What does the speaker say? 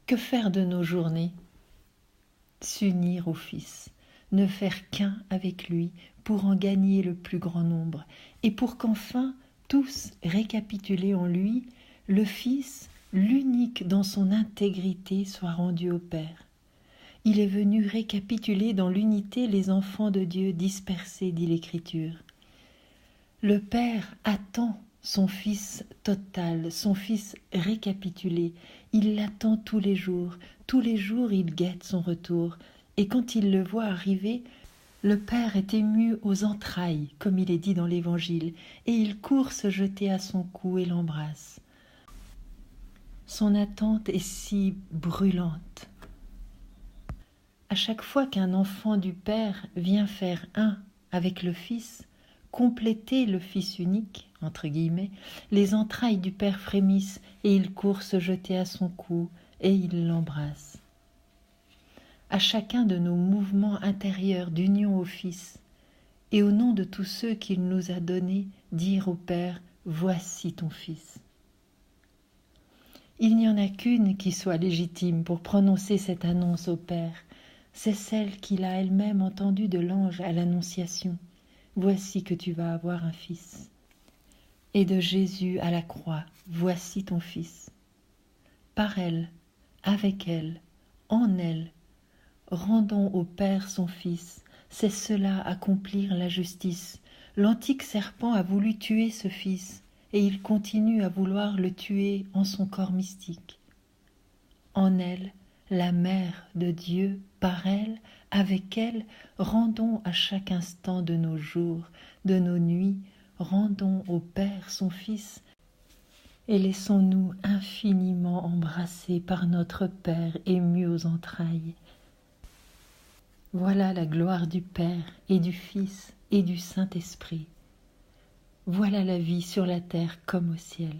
Que faire de nos journées? S'unir au Fils, ne faire qu'un avec lui pour en gagner le plus grand nombre, et pour qu'enfin tous récapitulés en lui, le Fils, l'unique dans son intégrité, soit rendu au Père. Il est venu récapituler dans l'unité les enfants de Dieu dispersés, dit l'Écriture. Le Père attend son Fils total, son Fils récapitulé. Il l'attend tous les jours il guette son retour. Et quand il le voit arriver, le Père est ému aux entrailles, comme il est dit dans l'Évangile, et il court se jeter à son cou et l'embrasse. Son attente est si brûlante. À chaque fois qu'un enfant du Père vient faire un avec le Fils, compléter le Fils unique, entre guillemets, les entrailles du Père frémissent et il court se jeter à son cou et il l'embrasse. À chacun de nos mouvements intérieurs d'union au Fils, et au nom de tous ceux qu'il nous a donnés, dire au Père, voici ton Fils. Il n'y en a qu'une qui soit légitime pour prononcer cette annonce au Père, c'est celle qu'il a elle-même entendue de l'ange à l'Annonciation. Voici que tu vas avoir un fils. Et de Jésus à la croix, voici ton Fils. Par elle, avec elle, en elle, rendons au Père son Fils, c'est cela accomplir la justice. L'antique serpent a voulu tuer ce Fils, et il continue à vouloir le tuer en son corps mystique. En elle, la Mère de Dieu, par elle, avec elle, rendons à chaque instant de nos jours, de nos nuits, rendons au Père son Fils, et laissons-nous infiniment embrasser par notre Père ému aux entrailles. Voilà la gloire du Père et du Fils et du Saint-Esprit. Voilà la vie sur la terre comme au ciel.